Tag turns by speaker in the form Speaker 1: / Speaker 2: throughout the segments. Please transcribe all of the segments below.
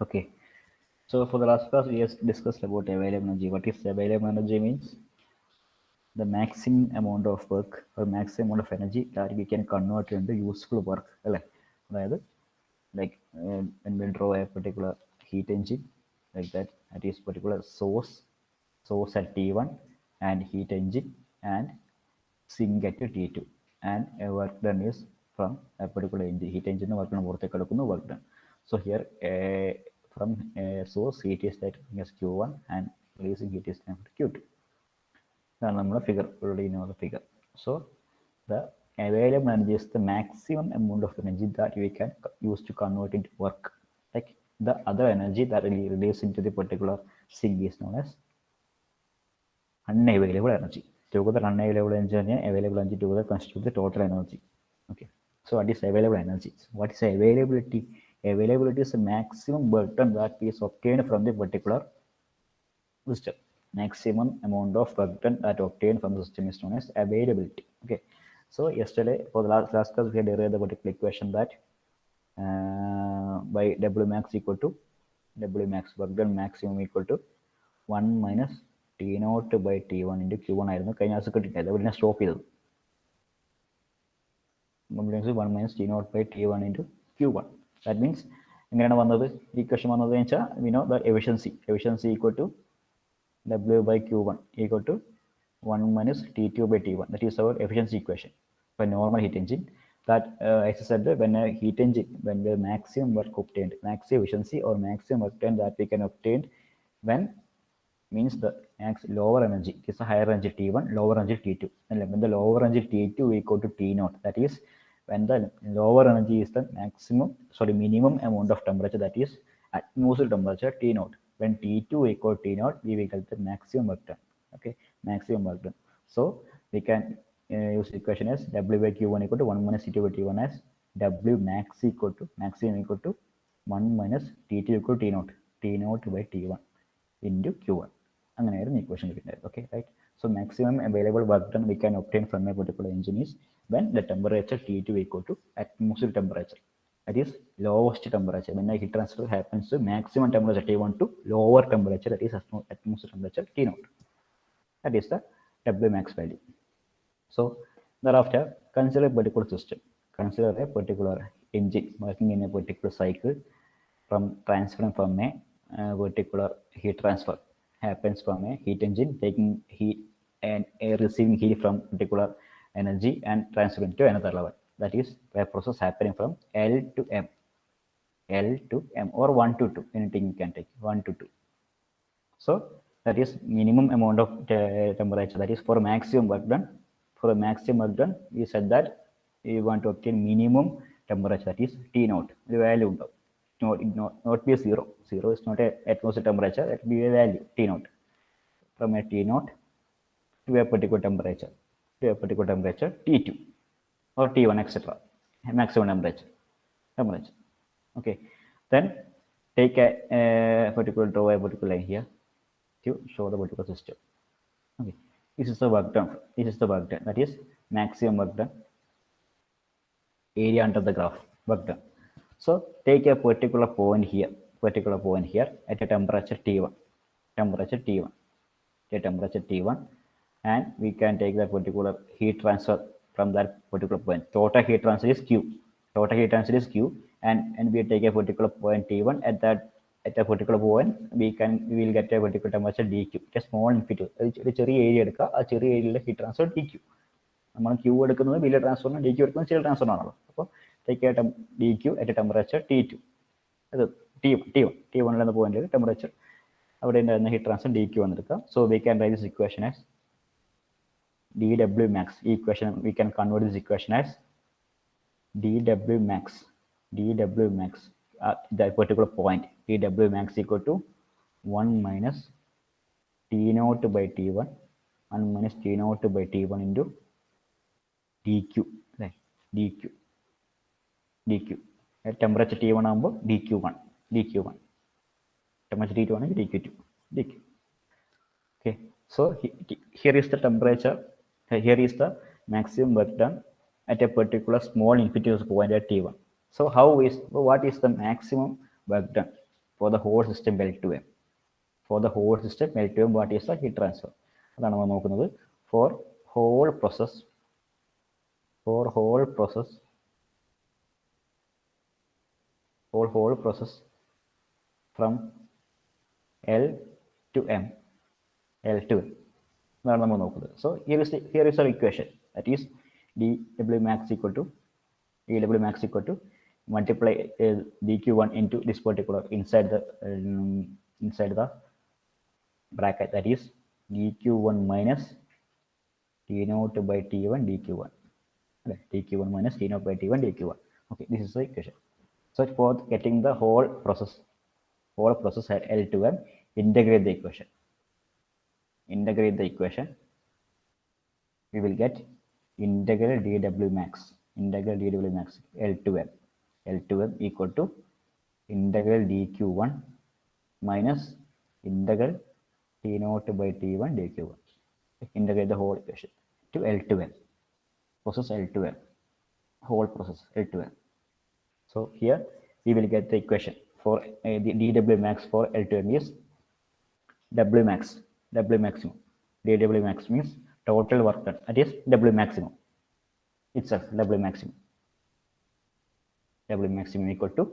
Speaker 1: Okay. So for the last class, we have discussed about available energy. What is available energy means? The maximum amount of work or maximum amount of energy that we can convert into useful work. അതായത് like when we draw a particular heat engine like that is particular source at T1 and heat engine and sink at T2 and a work done is from a particular engine, heat engine work done work done. So here from a source heat is that as Q1 and releasing heat is time Q2. That's the figure. Already know the figure. So the available energy is the maximum amount of energy that we can use to convert into work. Like the other energy that will release into the particular sink is known as unavailable energy. Together unavailable energy and available energy together constitute the total energy. Okay. So what is available energy? What is availability? Availability is the maximum work done that is obtained from the particular system. Maximum amount of work done that obtained from the system is known as availability. Okay. So yesterday for the last class we had derived the particular equation that by W max equal to W max work done maximum equal to 1 minus T naught by T1 into Q1 ആയിരുന്നു കഴിഞ്ഞ class കിട്ടിയിട്ടില്ല അതുപോലെ ഞാൻ stop ചെയ്തത് 1 minus T naught by T1 into Q1. That means എങ്ങനെയാണ് വന്നത് equation വന്നത് വെച്ചാൽ we know the efficiency equal to W by Q1 equal to 1 minus T2 by T1. That is our efficiency equation for normal heat engine. That as I said, when a heat engine, when the maximum work obtained, maximum efficiency or maximum work done that we can obtain when means the lower energy is a higher energy T1, lower energy T2. And when the lower energy T2 equal to T naught, that is when the lower energy is the minimum amount of temperature, that is atmospheric temperature T naught. When T2 equal to T naught, we will get the maximum work done. Okay, maximum work done. So we can use the equation as W by Q1 equal to 1 minus T2 by T1 as W maximum equal to 1 minus T2 equal to T naught, T naught by T1 into Q1. അങ്ങനെയായിരുന്നു equation കിട്ടുന്നത്. Okay, right? So maximum available work done we can obtain from a particular engine is when the temperature T2 equal to atmospheric temperature. That is lowest temperature. When a heat transfer happens to maximum temperature T1 to lower temperature, that is atmospheric temperature T0. That is the W max value. So thereafter, consider a particular system. Consider a particular engine working in a particular cycle from transferring from a particular heat transfer happens from a heat engine taking heat and receiving heat from particular energy and transferring to another level. That is a process happening from L to M. L to M or 1 to 2. Anything you can take 1 to 2. So that is minimum amount of temperature. That is for maximum work done. For the maximum work done, we said that we want to obtain minimum temperature. That is T naught. The value not be 0. 0 is not a atmospheric temperature. It will be a value T naught. From a T naught to a particular temperature T2 or T1 etc. Maximum temperature. Okay, then take a particular draw a particular line here to show the particular system. Okay, this is the work done. That is maximum work done. Area under the graph work done. So take a particular point here at a temperature T1, and we can take that particular heat transfer from that particular point. Total heat transfer is Q. And we take a particular point T1 at a particular point we will get a particular temperature dq. A small amplitude. ഒരു ചെറിയ area എടുക്കുക, ആ ചെറിയ ഏരിയയിലെ heat transfer dq. നമ്മൾ Q എടുക്കുന്നത് വലിയ ട്രാൻസ്ഫറിന് dq എടുക്കുന്നത് ചെറിയ ട്രാൻസ്ഫറിനാണല്ലോ. അപ്പോൾ take a dq at a temperature T2. അത് T1 എന്ന പോയിന്റിൽ ടെമ്പറേച്ചർ അവിടെ ഉണ്ടായിരുന്ന heat transfer dq വന്നെടുക്കുക. So we can write this equation as dW max. We can convert this equation as dW max at that particular point. dW max equal to 1 minus T naught by T1 into dq. At temperature T1 ആകുമ്പോൾ dq1 temperature T2 ആണെങ്കിൽ dq2 Okay, so here is the temperature, here is the maximum work done at a particular small infinitesimal point at T1. So what is the maximum work done for the whole system L2M. For the whole system L2M, what is the heat transfer? അതാണ് നമ്മൾ നോക്കുന്നത്. For whole process from L to M. അതാണ് നമ്മൾ നോക്കുന്നത്. So here is our equation, that is dW max equal to multiply dQ1 into this particular inside the bracket, that is dQ1 minus T0 by T1 dQ1. dQ1 minus T0 by T1 dQ1. Okay, this is the equation. So for getting the whole process at L2M, integrate the equation. We will get integral dW max L2M equal to integral dQ1 minus integral T0 by T1 dQ1. Integrate the whole equation to L2M, process L2M, whole process L2M. So here we will get the equation for the dW max for L2M is W maximum. dW max means total work done, that is W maximum itself. W maximum equal to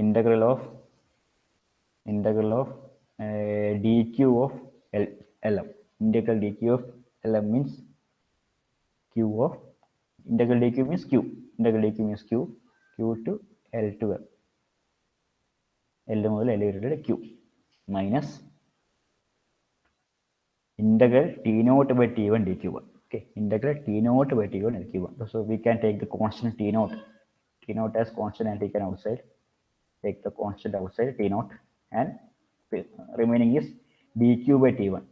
Speaker 1: integral of dQ of Lm. Integral dQ of Lm means Q of integral dQ means Q. Q to L to M. L മുതൽ L വരെയുടെ Q minus integral T0 by T1 dQ1. Okay, integral T0 by T1 dQ1. So we can take the constant T0 as constant and take outside. Take the constant outside T0, and remaining is dQ by T1.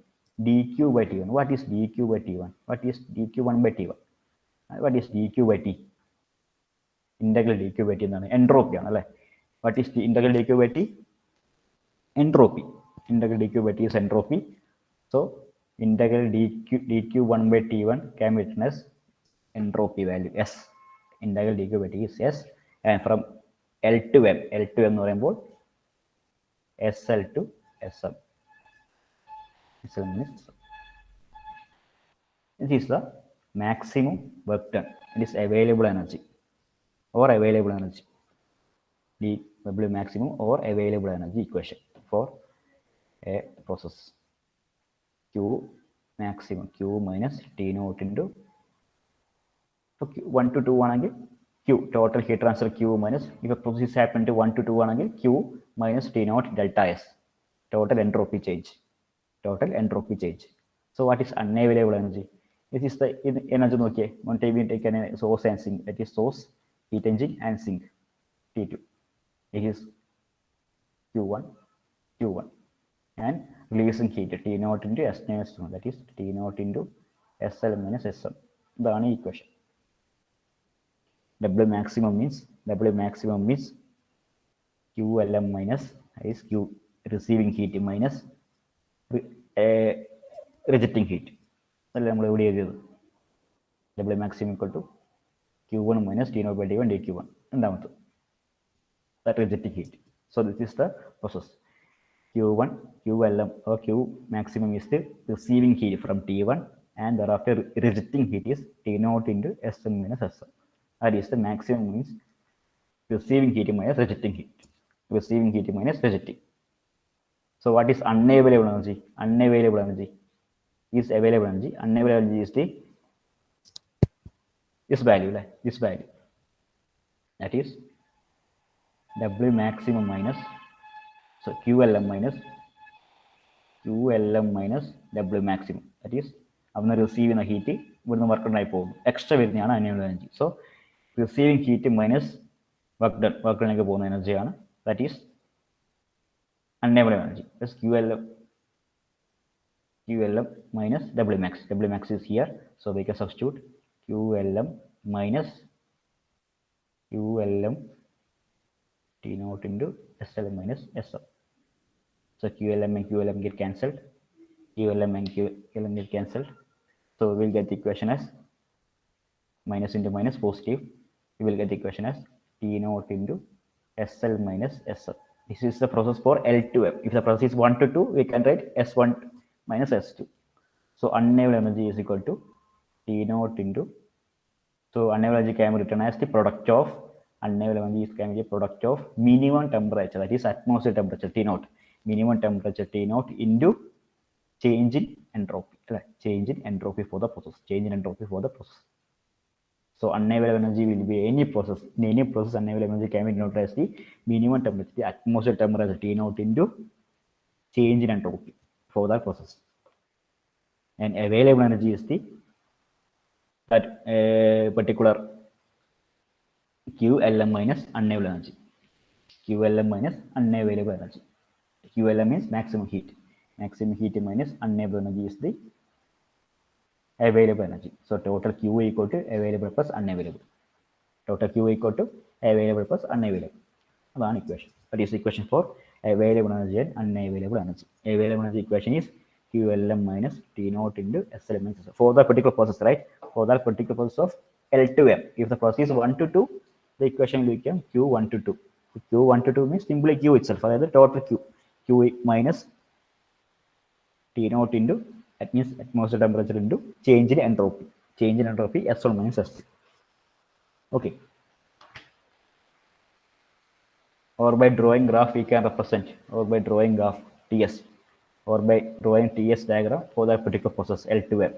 Speaker 1: What is dQ by T1? What is dQ1 by T1? What is dQ by T? Integral dQ by T ennaanu entropy aanu alle. What is the integral dQ by T? Entropy. Integral dQ by T is entropy. So integral dQ1 by T1 can be written as entropy value S. Integral dQ by T is S, and from L to M എന്ന് പറയുമ്പോൾ SL to SM. This is the maximum work done. It is available energy. dW maximum or available energy equation for a process. Q maximum, Q minus T0 into, so 1 to 2 ആണെങ്കിൽ Q total heat transfer Q minus, if a process is happened to 1 to 2 ആണെങ്കിൽ Q minus T0 delta S, total entropy change. So what is unavailable energy? This is the energy നോക്കിയേ. One time we take a source and sink, that is source, heat engine and sink T2. It is Q1 and releasing heat T0 into S minus 1, that is T0 into SL minus SM. ഇതാണ് equation. W maximum means QLM minus is Q receiving heat minus rejecting heat. അതല്ല നമ്മൾ ഇവിടെ എഴുതിയത്. W maximum equal to Q1 minus T0 by T1 dQ1. രണ്ടാമത്തത് that rejecting heat. So this is the process. QLM or Q maximum is the receiving heat from T1, and thereafter rejecting heat is T0 into SM minus SM. That is the maximum means receiving heat minus rejecting heat. So what is unavailable energy? Unavailable energy is available energy. Unavailable energy is this value. That is W maximum minus, so QLM minus W maximum. That is അവന്ന് receive ചെയ്യുന്ന heat ഇവിടുന്ന് work done ആയി പോകുന്നു. Extra വരുന്നതാണ് unavailable energy. So receiving heat minus work ഡണിലേക്ക് പോകുന്ന എനർജിയാണ്, that is unavailable energy. Just QLM minus W max. W max is here, so we can substitute QLM minus T0 into SL minus SM. So QLM and QLM get cancelled. So we will get the equation as minus into minus positive. We will get the equation as T0 into SL minus SM. This is the process for L2M. If the process is 1 to 2, we can write S1 minus S2. So unavailable energy is equal to T naught into. So unavailable energy can be written as the product of unavailable energy can be a product of minimum temperature, that is atmosphere temperature T naught, minimum temperature T naught into change in entropy, change in entropy for the process, change in entropy for the process. So unavailable energy will be any process. In any process, unavailable energy can be denoted as the minimum temperature, the atmosphere temperature T naught into change in entropy for that process. And available energy is the that particular QLM minus unavailable energy. QLM minus unavailable energy. QLM means maximum heat. Maximum heat minus unavailable energy is the available energy. So total Q equal to available plus unavailable. Total Q equal to available plus unavailable. That's equation. That is equation for available energy and unavailable energy. Available energy equation is QLM minus T naught into SL minus S. For the particular process, right? For that particular process of L to M. If the process is 1 to 2, the equation will become Q1 to 2. Q1 to 2 means simply Q itself. That is the total Q. Q minus T naught into, that means atmosphere temperature into change in entropy. Change in entropy S1 minus S2. Okay. Or by drawing graph we can represent, or by drawing graph TS, or by drawing TS diagram for that particular process L to M.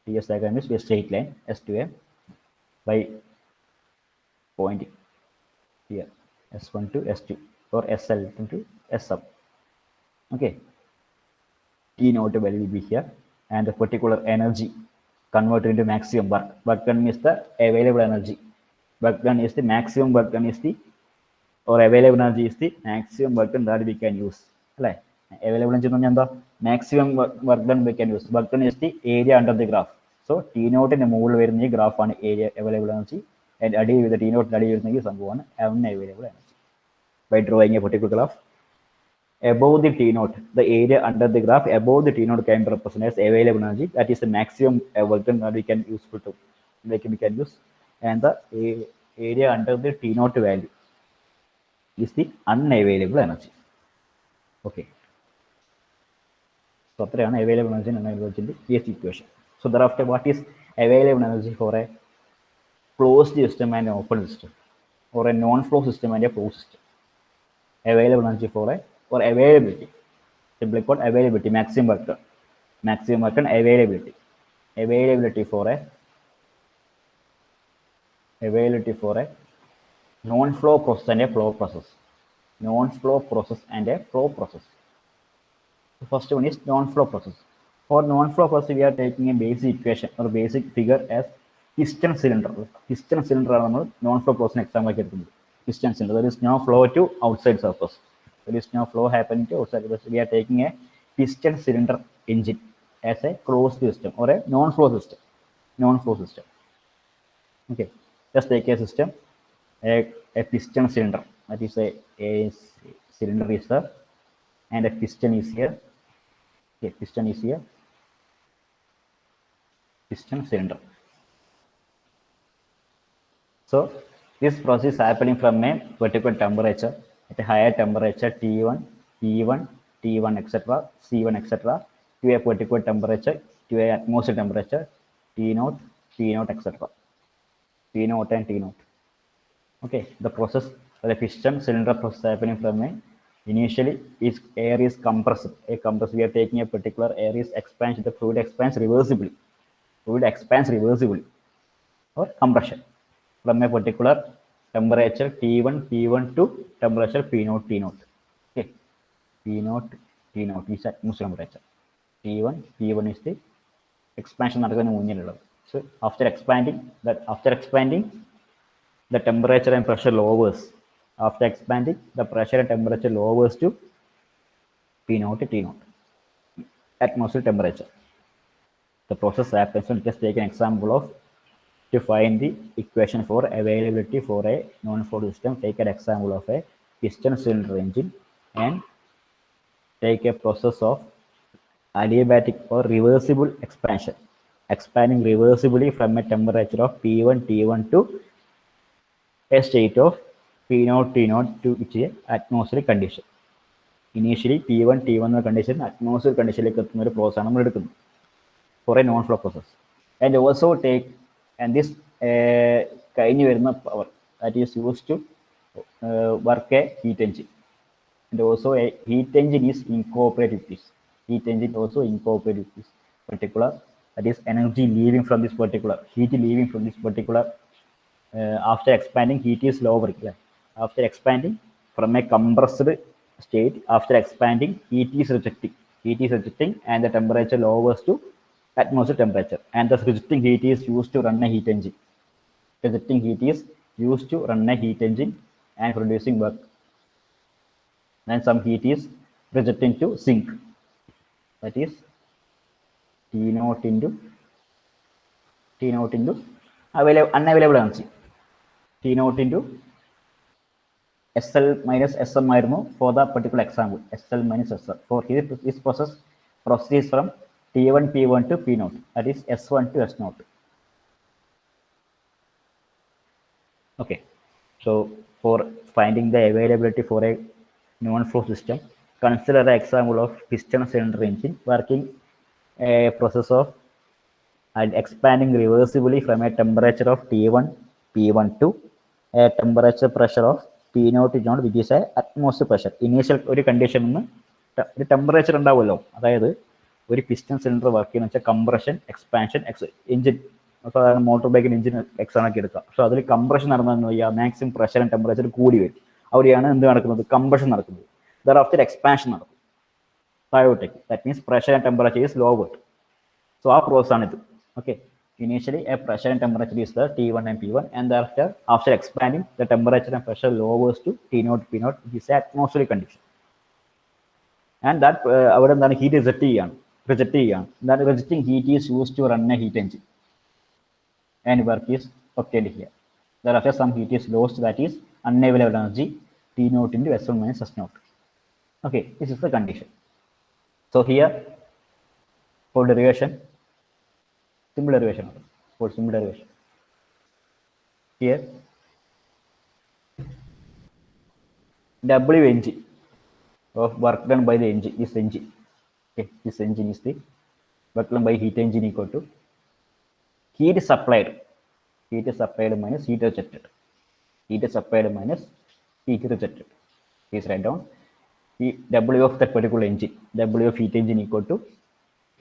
Speaker 1: TS diagram is a straight line S to M by pointing here S1 to S2 or SL to SM. Okay. T naught value will be here, and the particular energy converted into maximum work. Work done is the available energy. Work done is the maximum work done is the, or available energy is the maximum work done that we can use. Right? Available energy maximum work done we can use. Work done is the area under the graph. So T naught in the move graph on area available energy, and added with the T naught added with some one unavailable energy. By drawing a particular graph, above the T naught, the area under the graph above the T naught can be represented as available energy. That is the maximum work done that we can use to, we can use, and the area under the T naught value is the unavailable energy. Okay. So available energy and unavailable energy is the equation. So thereafter, what is available energy for a closed system and an open system, or a non-flow system and a flow system? Available energy for a, or availability, simply called availability, maximum work done. Maximum work done, availability. Availability for a non-flow process and a flow process. Non-flow process and a flow process. The first one is non-flow process. For non-flow process, we are taking a basic equation or basic figure as piston cylinder. Piston cylinder is non-flow process example. Piston cylinder, there is no flow to outside surface. There is no flow happening to outside surface. We are taking a piston cylinder engine as a closed system or a non-flow system. Non-flow system. Okay, just take a system, a piston cylinder. That is a cylinder is there, and a piston is here. Okay, piston is here. Piston cylinder. So this process is happening from a particular temperature at a higher temperature T1, P1, T1, etc., C1, etc., to a particular temperature, to a atmosphere temperature T0, T0, etc. T0 and T0. Okay, the process, the piston cylinder process happening from a, initially is air is compressed. A compressed, we are taking a particular air is expansion, the fluid expands reversibly. Fluid expands reversibly, or compression, from a particular temperature T1, P1 to temperature P0, T0. Okay, P0, T0 is atmosphere temperature. T1, P1 is the expansion. So after expanding, the temperature and pressure lowers. After expanding, the pressure and temperature lowers to P0 to T0, atmosphere temperature. The process happens. So just take an example of, to find the equation for availability for a non-flow system, take an example of a piston cylinder engine and take a process of adiabatic or reversible expansion, expanding reversibly from a temperature of P1, T1 to a state of P0 T0 to which is atmospheric condition. Initially P1 T1 condition atmospheric condition process for a non-flow process. And also take and this power that is used to work a heat engine. And also a heat engine is incorporated with this. Heat engine also incorporated with this particular, that is energy leaving from this particular, heat leaving from this particular, after expanding heat is lowering. After expanding from a compressed state, after expanding heat is rejecting and the temperature lowers to atmospheric temperature, and the rejecting heat is used to run a heat engine. Rejecting heat is used to run a heat engine and producing work. Then some heat is rejecting to sink, that is T0 into unavailable energy, T0 into SL minus SM for the particular example, SL minus SL. For here, this process proceeds from T1 P1 to P0, that is S1 to S0. Okay, so for finding the availability for a non-flow system, consider the example of piston cylinder engine working a process of and expanding reversibly from a temperature of T1 P1 to a temperature pressure of P0 T0, which is a atmospheric pressure. Initial condition the temperature ഉണ്ടാവുമല്ലോ, അതായത് ഒരു piston cylinder work ചെയ്യുന്ന വെച്ചാൽ compression, expansion, engine, അപ്പോൾ അതാണ് motor ബൈക്കിന് engine എക്സാണൊക്കെ എടുക്കുക. പക്ഷെ അതിൽ കംപ്രഷൻ നടന്നതെന്ന് പറയുക മാക്സിമം പ്രഷർ ആൻഡ് ടെമ്പറേച്ചർ കൂടി വരും. അവിടെയാണ് എന്ത് നടക്കുന്നത്, കംപ്രഷൻ നടക്കുന്നത്. ദെയർ എക്സ്പാൻഷൻ നടക്കും, താഴോട്ടേക്ക്. That means pressure and temperature is lowered. So ആ പ്രോസസ് ആണ് ഇത്. Okay, initially a pressure and temperature is the T1 and P1, and thereafter after expanding the temperature and pressure lowers to T0 P0, which is atmospheric condition. And that അവിടെ എന്താണ് heat reject ചെയ്യാണ്. That rejecting heat is used to run a heat engine and work is obtained here. Thereafter some heat is lost, that is unavailable energy, T0 into S1 minus S0. Okay, this is the condition. So here for derivation, simple derivation. For simple derivation, here Wng of work done by the engine, this engine. Okay, this engine is the work done by heat engine equal to heat supplied minus heat rejected. Heat supplied minus heat rejected. Please write down W of that particular engine. W of heat engine equal to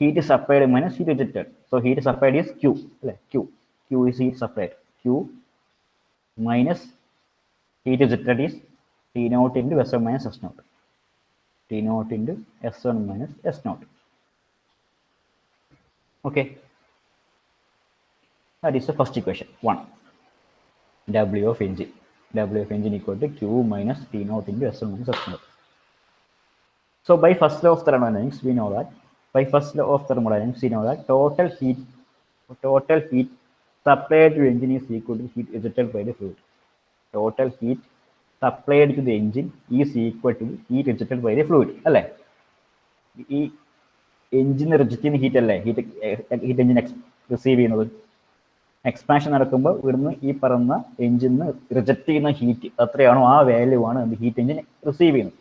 Speaker 1: heat is supplied minus heat rejected. So heat supplied is Q. Q is heat supplied. Q minus heat rejected is T0 into S1 minus S0. T0 into S1 minus S0. Okay. That is the first equation. 1. W of engine. W of engine equal to Q minus T0 into S1 minus S0. So by first law of thermodynamics, we know that total heat supplied to engine is equal to heat rejected by the fluid. Total heat supplied to the engine is equal to heat rejected by the fluid. അല്ലേ, ഈ engine reject ചെയ്യുന്ന heat അല്ലേ heat engine receive ചെയ്യുന്നത്. Expansion നടക്കുമ്പോൾ ഇവിടുന്ന് ഈ പറയുന്ന എഞ്ചിന് reject ചെയ്യുന്ന ഹീറ്റ് എത്രയാണോ ആ വാല്യൂ ആണ് ഹീറ്റ് എഞ്ചിൻ റിസീവ് ചെയ്യുന്നത്.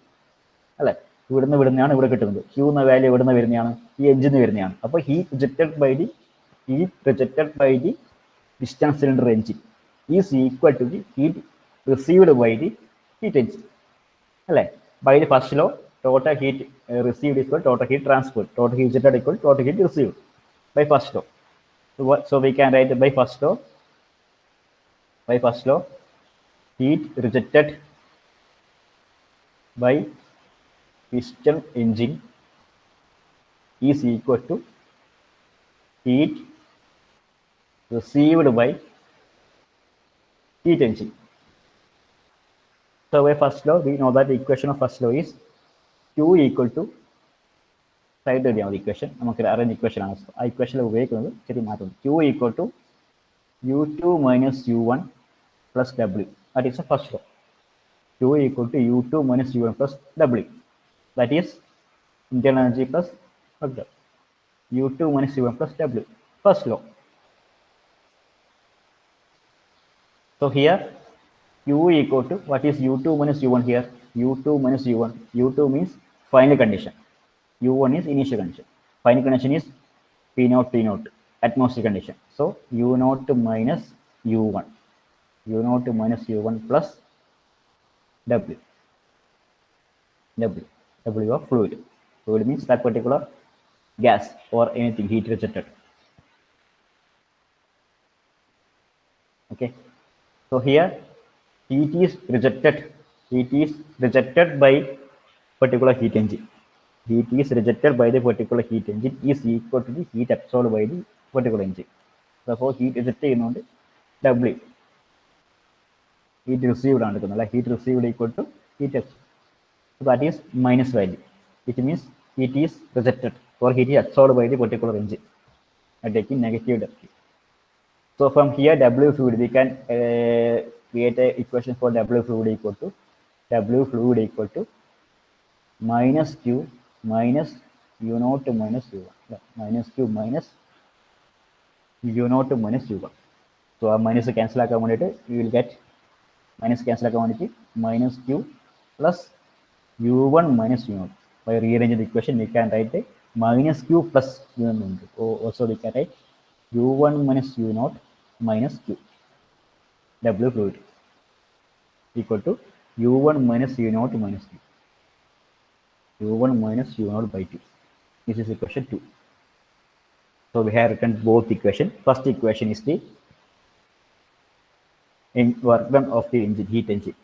Speaker 1: അല്ലേ, ഇവിടുന്നാണ് ഇവിടെ കിട്ടുന്നത്. Q എന്ന വാല്യൂ ഇവിടുന്ന് വരുന്നതാണ്, ഈ എഞ്ചിന് വരുന്നതാണ്. അപ്പോൾ heat rejected by the piston cylinder engine is equal to the heat received by the heat engine. അല്ലേ, by the first law, total heat received is equal to total heat transferred. Total heat rejected equal to total heat received by first law. So we can write by first law heat rejected by piston engine is equal to heat received by heat engine. So by first law, we know that the equation of first law is Q equal to side equation. നമുക്ക് arrange equation ആണ്. ആ equation ഉപയോഗിക്കുന്നത് ചെറിയ മാറ്റം. Q equal to U2 minus U1 plus W. That is the first law. Q equal to U2 minus U1 plus W. That is internal energy plus work done. U2 minus U1 plus W. First law. So here Q equal to, what is U2 minus U1 here? U2 minus U1. U2 means final condition. U1 is initial condition. Final condition is P0 T0, atmospheric condition. So U0 minus U1. U0 minus U1 plus W. W of fluid. Fluid means that particular gas or anything, heat rejected. Okay. So here heat is rejected. Heat is rejected by particular heat engine. Heat is rejected by the particular heat engine is equal to the heat absorbed by the particular engine. Therefore, heat rejected in W. Heat received like heat received equal to heat absorbed. So that is minus value. It means heat is rejected or heat is absorbed by the particular engine. I taking negative W. So from here, W fluid, we can create a equation for W fluid equal to minus Q minus U0 minus U1. Minus Q minus U0 minus U1. So our minus cancel account, we will get minus cancel account minus Q plus U1 minus U0. By rearranging the equation, we can write a minus Q plus U0. Also, we can write U1 minus U0 minus Q. W fluid equal to U1 minus U0 minus Q. U1 minus U0 by 2. This is equation 2. So we have written both equations. First equation is the work done of the engine, heat engine.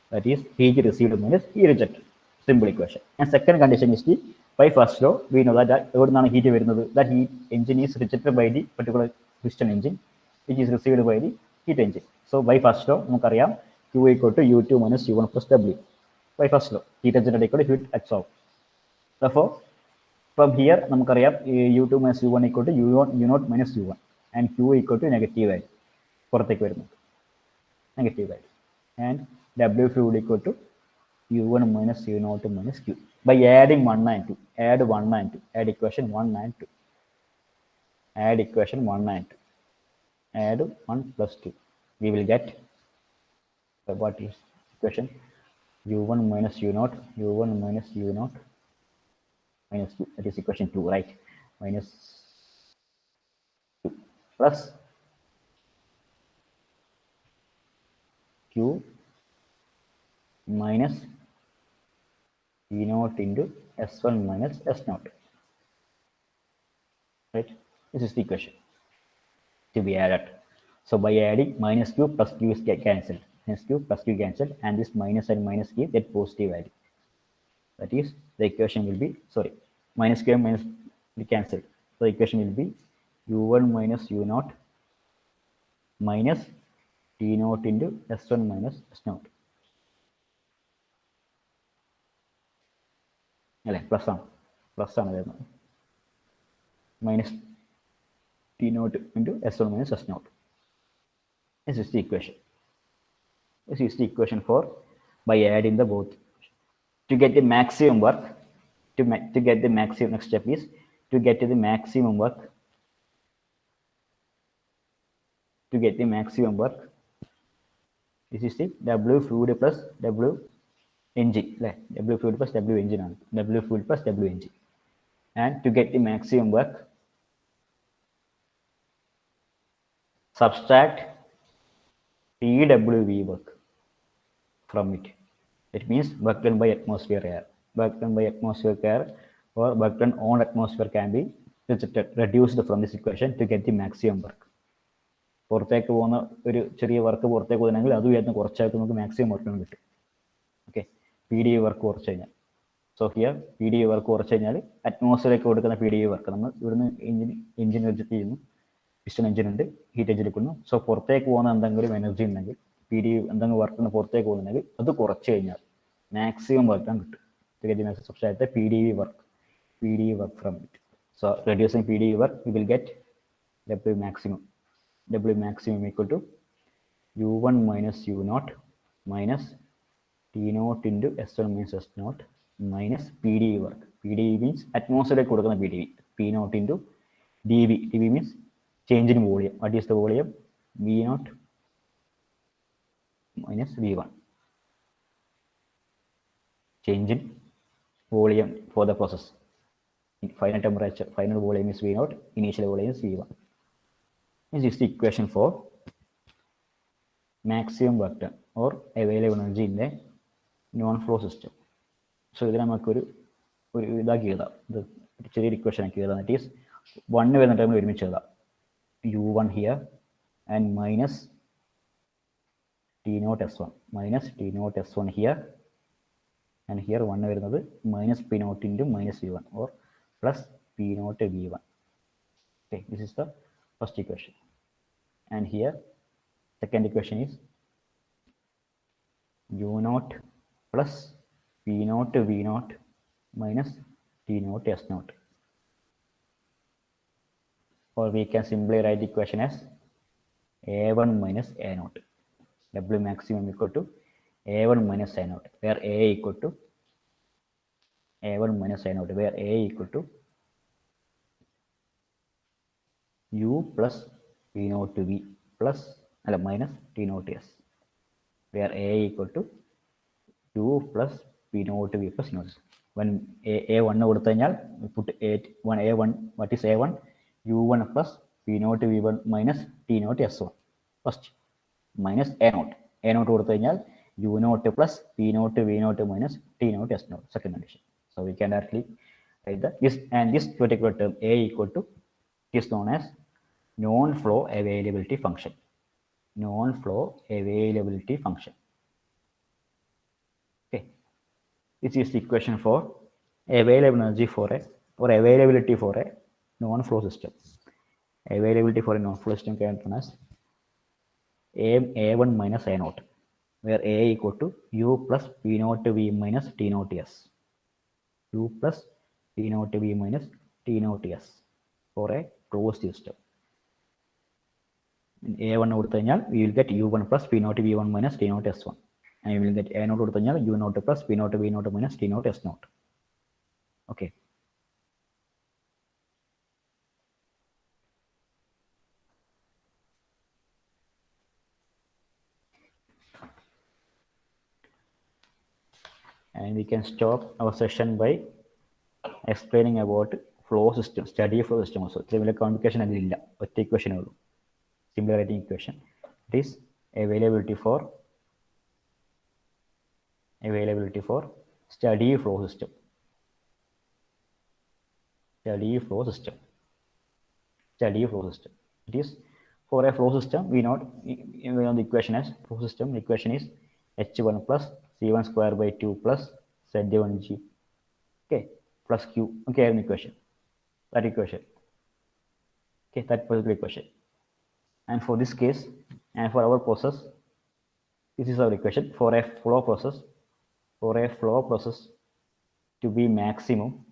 Speaker 1: That is heat received minus heat rejected. Simple equation. And second condition is the by first law, we know that that heat engine is rejected by the particular piston engine, which is received by the heat engine. So by first law, Q equal to U2 minus U1 plus W. By first law, heat engine equal to heat absorbed. Therefore, from here, U2 minus U1 equal to U0 minus U1 and Q equal to negative value. Negative value. And W fluid equal to U1 minus U0 minus Q. By adding 1 and 2, add 1 and 2, add equation 1 and 2. Add equation 1 and 2. Add 1 plus 2. We will get what is equation? U1 minus U0, U1 minus U0 minus 2. That is equation 2, right? Minus 2 plus Q minus E0 into S1 minus S0. Right? This is the equation to be added. So by adding minus Q plus Q is cancelled. Minus Q plus Q cancelled, and this minus and minus Q get positive value. That is, the equation will be, minus Q and minus be cancelled. So the equation will be U1 minus U0 minus T0 into S1 minus S0. Plus on minus T0 into S1 minus S0. This is the equation. This is the equation for by adding the both. To get the maximum work, to get the maximum, next step is to get to the maximum work. To get the maximum work, this is the W fluid plus W engine. W fluid plus W engine. W fluid plus W engine. And to get the maximum work, subtract TWV work from it. It means work done by atmosphere air. Work done by atmosphere air or work done on atmosphere can be reduced from this equation to get the maximum work. പുറത്തേക്ക് പോകുന്ന ഒരു ചെറിയ work പുറത്തേക്ക് പോകുന്നെങ്കിൽ അത് ഉയർന്ന് കുറച്ചായിട്ട് നമുക്ക് maximum work കിട്ടും. ഓക്കെ, PDE വർക്ക് കുറച്ച് കഴിഞ്ഞാൽ. സോ ഹിയർ PDE വർക്ക് കുറച്ച് കഴിഞ്ഞാൽ അറ്റ്മോസ്ഫിയറിലേക്ക് കൊടുക്കുന്ന PDE വർക്ക് നമ്മൾ ഇവിടുന്ന് എഞ്ചിൻ റിജക്ട് ചെയ്യുന്നു. പിസ്റ്റൺ എഞ്ചിൻ ഉണ്ട്, ഹീറ്റ് എഞ്ചിൻ എടുക്കുന്നു. സോ പുറത്തേക്ക് പോകുന്ന എന്തെങ്കിലും എനർജി ഉണ്ടെങ്കിൽ PDE എന്തെങ്കിലും വർക്ക് പുറത്തേക്ക് പോകുന്നുണ്ടെങ്കിൽ അത് കുറച്ച് കഴിഞ്ഞാൽ മാക്സിമം വർക്ക് കിട്ടും. Subtract PDE work from it. So reducing PDE work we will get W maximum equal to U1 minus U0 minus T0 into S1 minus S0 minus PDE work. PDE means atmosphere കൊടുക്കുന്ന PDE. P0 into dV. dV means change in volume. What is the volume? V0 minus V1. Change in volume for the process. In final temperature, final volume is V0, initial volume is V1. This is the equation for maximum work done or available energy in the non-flow system. So, this is the equation. That is 1 time U1 here and minus T0 S1 minus T0 S1 here, and here 1 minus P0 into minus V1 or plus P0 V1. Okay, this is the first equation. And here second equation is U0 plus P0 V0 minus T0 S0. Or we can simply write the equation as A1 minus A0. W maximum equal to A1 minus A0, where A equal to A1 minus A0, where A equal to U plus P0 to V plus minus T0 to S, where A equal to U plus P0 to V plus T0 to S. When A1 we put A1, what is A1? U1 plus P0 to V1 minus T0 to S1. First, minus A0. A0 U0 plus P0 to V0 minus T0 to S0. Second condition. So we can directly write this, and this particular term A equal to is known as non-flow availability function. Non-flow availability function. Okay, this is the equation for available energy for a or availability for a non-flow system. Availability for a non-flow system can be known as A1 minus A0, where A equal to U plus P0 to V minus T0 to S. U plus P0 to V minus T0 to S for a closed system. In A1 we will get U1 plus P0 to V1 minus T0 to S1. And we will get A0 U0 plus P0 to V0 minus T0 to S0. Okay. And we can stop our session by explaining about flow system, study flow system also. Similar complication agilla, but equation similar writing equation. It is availability for study flow system. Study flow system. Study flow system. It is for a flow system. We know the equation as flow system. The equation is H1 plus C1 square by 2 plus Z1G. Okay, plus Q. Okay, an equation. That equation. Okay, that particular equation. And for this case, and for our process, this is our equation for a flow process. For a flow process to be maximum,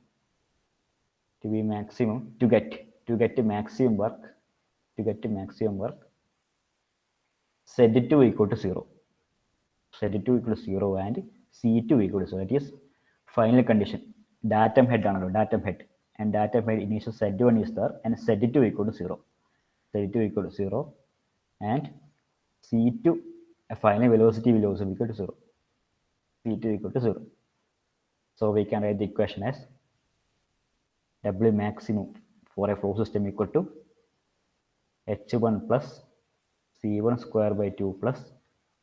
Speaker 1: to get the maximum work, Z2 equal to 0. Z2 equal to 0 and C2 equal to 0. That is final condition. Datum head, and datum head initial Z1 is there, and Z2 equal to 0. Z2 equal to 0, and C2 a final velocity will also be equal to 0. C2 equal to 0. So we can write the equation as W maximum for a flow system equal to H1 plus C1 square by 2 plus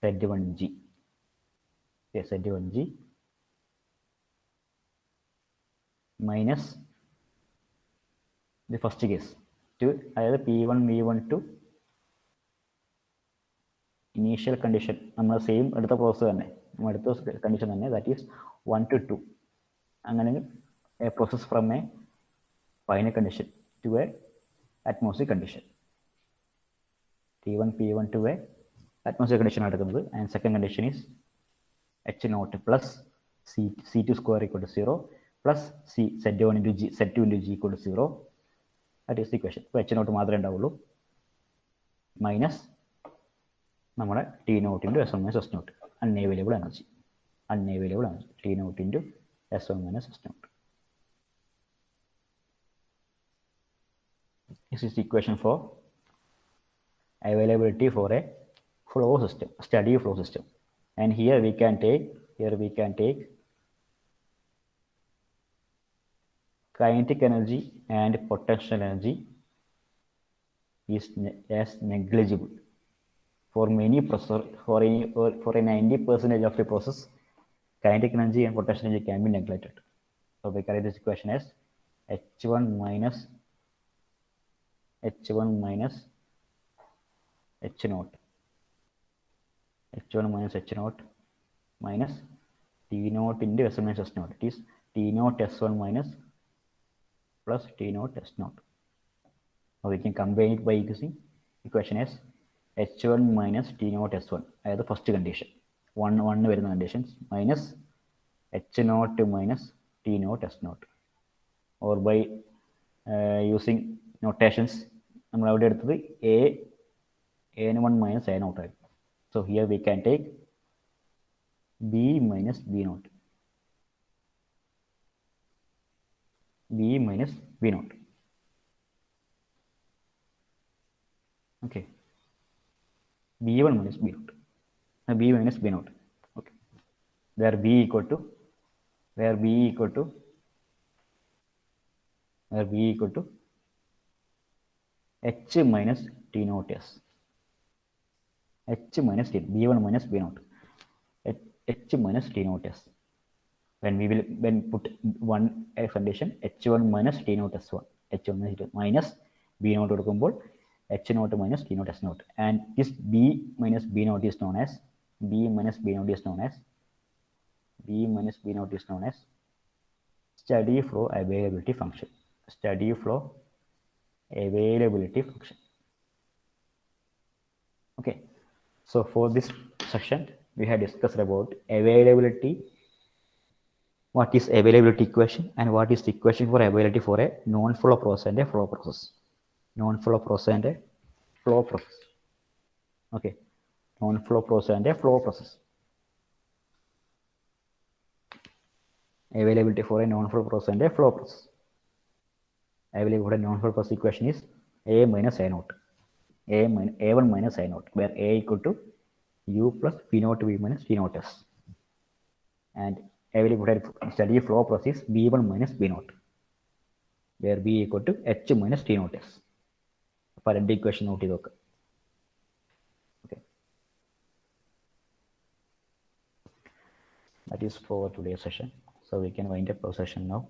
Speaker 1: Z1G. Okay, Z1G minus the first case to either P1 V1 to initial condition. Same process condition, that is 1 to 2. A process from a final condition to a atmospheric condition. T1 P1 to a atmospheric condition, and second condition is H0 plus C2 square equal to 0 plus Z1 into G, Z2 into G equal to 0. That is the equation. So H0 minus T0 into S1 minus S0. Unavailable energy. T0 into S1 minus S0. This is the equation for availability for a flow system, steady flow system. And here we can take kinetic energy and potential energy is as negligible for many process. For a 90% of the process, kinetic energy and potential energy can be neglected. So we carry this equation as h1 minus h naught, h1 minus h naught minus t naught into s1 minus s naught. It is t naught s1 minus plus t naught s naught. Now we can combine it by using equation as h1 minus t naught s1 as the first condition. One വരുന്ന conditions minus h naught minus t naught s naught, or by using notations നമ്മൾ അവിടെ എടുത്തത് a1 minus a naught ആയിരുന്നു. So here we can take b minus b naught, b minus b naught. Okay, b1 minus b naught, b minus b naught. Okay, where b equal to h minus t naught s, h minus t, b1 minus b naught, h minus t naught s. When put one condition h1 minus t naught s1, h1 minus b naught കൊടുക്കുമ്പോൾ h naught minus t naught s naught, and this b minus b naught is known as steady flow availability function. Okay, so for this section we have discussed about availability, what is availability equation, and what is the equation for availability for a non-flow process and a flow process. Okay, non-flow process and a flow process. Availability for a non-flow process and a flow process. Availability for a non-flow process equation is a minus a naught, a1 minus a naught, where a equal to u plus p naught v minus t naught s, and availability for a steady flow process b1 minus b naught, where b equal to h minus t naught s. അപ്പോൾ രണ്ട് equation not ചെയ്ത് നോക്കാം. Okay, that is for today's session. So we can wind up our session now.